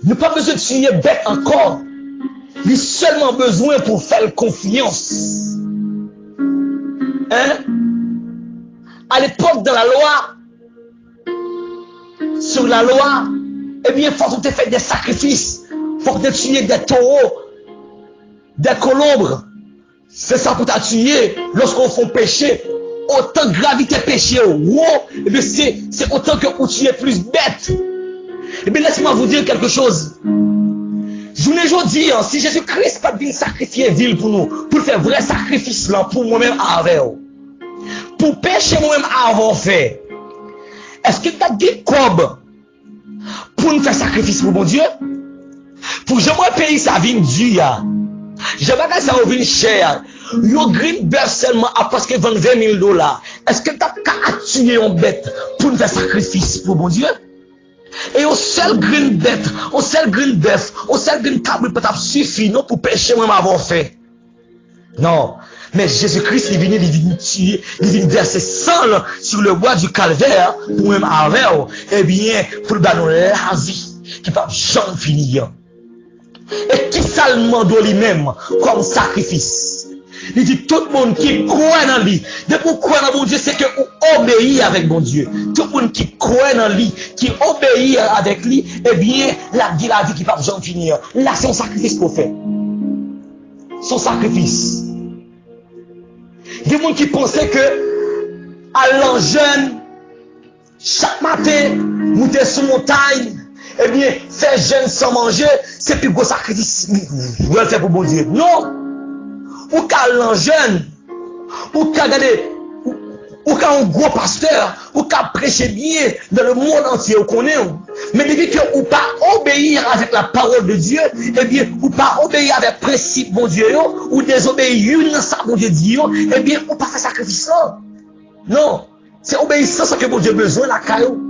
Nous pas besoin de tuer bête encore. Il a seulement besoin pour faire confiance. Hein? À l'époque de la loi, sur la loi, eh bien, il faut que tu fasses des sacrifices. Il faut que tu tuer des taureaux, des colombres. C'est ça pour t'as tué lorsqu'on fait péché. Autant de gravité péché, eh bien, c'est autant que vous tuez plus bête. Eh bien, laissez-moi vous dire quelque chose. Je ne dis, si Jésus-Christ pas venu sacrifier ville pour nous, pour faire vrai sacrifice là, pour moi-même avant, pour pécher moi-même avant fait, est-ce que tu as dit quoi pour nous faire sacrifice pour mon Dieu? Pour j'aimerais payer sa vie dure. J'aimerais que ça revienne cher. Yo green bear seulement à presque 20 000 dollars. Est-ce que tu as tué une bête pour nous faire sacrifice pour mon Dieu? Et au seul green bête, au seul green bœuf, au seul green cabri peut être suffit non pour pécher moi m'avoir fait. Non. Mais Jésus-Christ est venu tuer, il vient verser sang sur le bois du calvaire pour même avec, eh bien, pour le ballon la vie qui va jamais finir. Et qui ça le demande lui-même comme sacrifice? Il dit tout le monde qui croit dans lui, depuis croire dans mon Dieu, c'est que vous obéissez avec mon Dieu. Tout le monde qui croit dans lui, qui obéit avec lui, eh bien, la vie qui va jamais finir. Là, c'est un sacrifice pour faire. Son sacrifice. Il y a des gens qui pensaient que, allant jeune, chaque matin, monter sur montagne, eh bien, faire jeûne sans manger, c'est plus gros sacrifice. Vous le faire pour bon Dieu. Non! Ou qu'allant jeune, ou qu'à regarder, ou qu'à un gros pasteur, ou qu'à prêcher bien dans le monde entier, vous connaissez. Mais depuis que vous pas obéir avec la parole de Dieu, eh bien, vous pas obéir avec principe, mon Dieu, ou désobéir une ça, mon Dieu, dit, eh bien, vous pas faire sacrifice là. Non. C'est obéissance que mon Dieu a besoin, la caillou.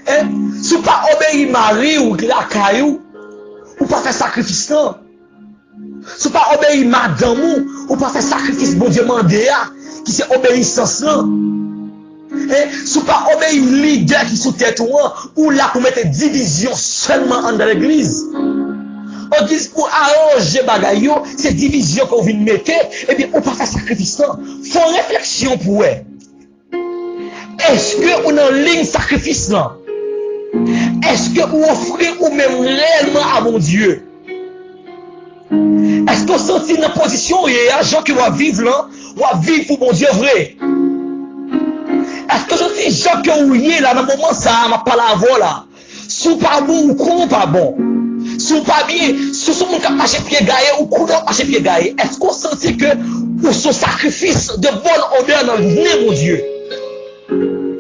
Hein? Si vous pas obéir Marie ou la caillou, vous pas faire sacrifice là. Si vous pas obéir madame ou pas faire sacrifice, bon Dieu, mandé, qui c'est obéissance là. Si vous pas obéir leader qui sous tête ou là pour mettre division seulement dans l'église. On dit pour arranger bagaille, c'est division qu'on vient mettre, et bien on pas faire sacrifice là. Faut réflexion pour eux. Est-ce que on a en ligne sacrifice là? Est-ce que vous offrez ou même réellement à mon Dieu? Est-ce que vous sentez dans position et les gens qui vont vivre là, vont vivre pour mon Dieu vrai? Est-ce que je dis gens qui ont oublié là, dans le moment ça, ma parole là, sous pas bon ou comment pas bon? Sous pas bien, sous son monde qui a marché pied gaillé ou comment marché pied gaillé? Est-ce qu'on sentit que pour son sacrifice de bonne odeur dans le nez, mon Dieu?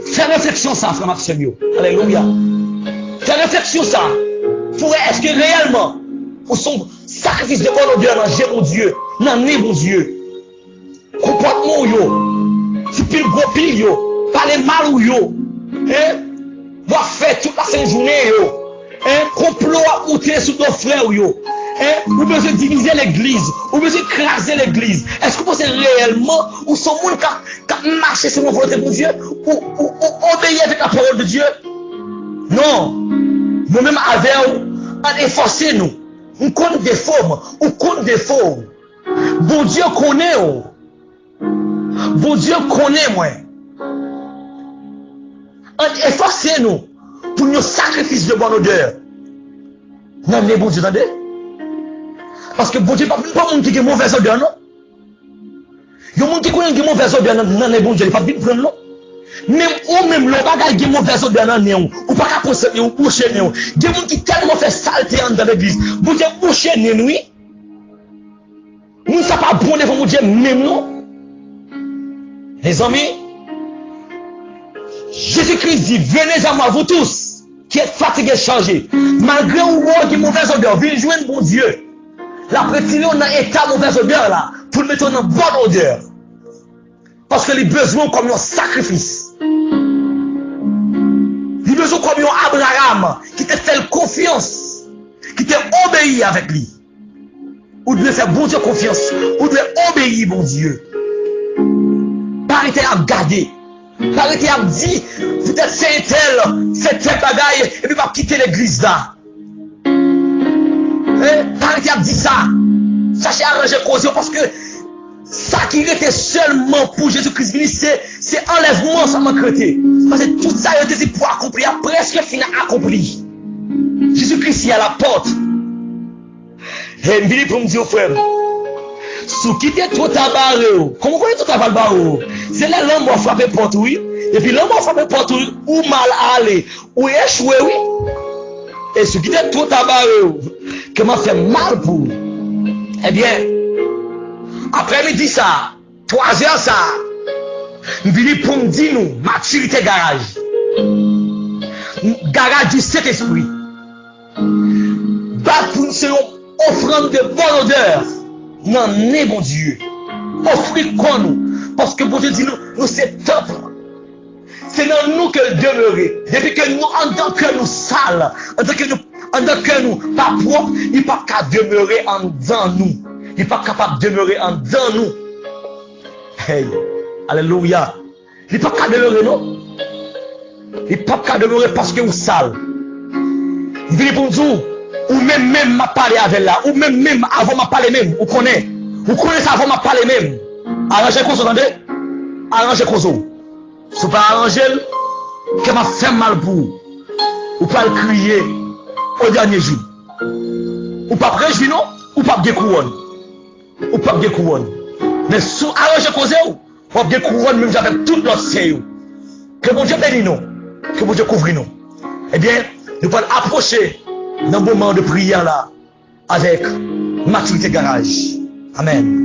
Fais réflexion ça, frère Maxime. Alléluia. Fais réflexion ça. Est-ce que réellement, pour son sacrifice de bonne odeur dans le mon Dieu, dans le nez, mon Dieu, comportement yo, si pile gros pile yo, parler mal ou yo, hein, va faire toute la sainte journée yo, hein, complot à monter sur nos frères yo, hein, ou besoin de diviser l'église, ou besoin de craser l'église. Est-ce que vous pensez réellement, ou son monde qui a marché sur nos volontés de Dieu, ou obéir avec la parole de Dieu? Non. Nous-mêmes avec on efforcer nous. On compte des formes, on compte des formes. Bon Dieu connaît. Bon Dieu connaît moi. On efforcer nous pour nos sacrifices de bonne odeur. Non, mais bon Dieu, attendez. Parce que bon Dieu, pas monde qui a mauvaise odeur, non? Il y a monde qui connaît une mauvaise odeur dans les bon Dieu, il pas bien prendre, non? Même ou même le bagage qui mauvaise odeur dans néon ou pas capable de ou boucher néon. Il y a des gens qui tellement fait saleté dans l'église. Vous dites boucher néon oui. Nous ça pas bon devant mon Dieu même non. Les amis, Jésus-Christ dit venez à moi vous tous qui êtes fatigués chargés. Malgré ou qui mauvaise odeur, venez joindre mon Dieu. La prétendue on a état mauvaise odeur là pour le mettre en bonne odeur. Parce que les besoins comme un sacrifice. Les besoins comme un Abraham qui te fait confiance, qui t'a obéi avec lui. Ou de faire bon Dieu confiance, ou de obéir bon Dieu. Pas arrêter à garder, pas arrêter à dire, vous êtes fait tel bagaille, et puis pas quitter l'église là. T'arrêtez à dire ça. Cherchez à arranger cause parce que ça qui était seulement pour Jésus-Christ, c'est enlèvement, ça m'a créé. Parce que tout ça, il était pour accomplir, presque fini accompli. Jésus-Christ est à la porte. Et il vient pour me dire, frère, si vous quittez tout tabaré, comment vous voyez tout tabaré? C'est là l'homme qui a frappé porte, oui. Et puis l'homme qui a frappé porte, ou mal aller, ou échoué, oui. Et si vous quittez tout tabaré, que m'a fait mal pour vous. Eh bien, après-midi ça, 3 heures ça, je viens pour me dire nous, maturité garage. Garage du Saint-Esprit. Bat pour nous, c'est une offrande de bonne odeur. Non, n'est bon Dieu. Offrir quoi nous? Parce que bon Dieu dit nous c'est top. C'est dans nous que demeurer. Depuis que nous, en tant que nous sales, en tant que nous pas propres, il n'est pas qu'à demeurer en dedans nous. Il n'est pas capable de demeurer en dedans nous. Hey, alléluia. Il n'est pas capable de demeurer, non? Il n'est pas capable de demeurer parce que vous sale. Il dit pour nous, ou même m'a parlé avec là, ou même avant m'a parlé même, vous connaissez ça avant m'a parlé même. Arrangez quoi, vous entendez? Arrangez quoi, vous. Si vous pas arranger, que m'a fait mal pour vous. Ou pas le crier au dernier jour. Ou pas préjuger, non? Ou pas de couronne. Ou pas de couronne. Mais si vous arrangez quoi, vous avez de couronne même avec tout l'autre série. Que bon Dieu bénisse nous. Que bon Dieu couvre nous. Eh bien, nous allons approcher dans le moment de prière là avec maturité garage. Amen.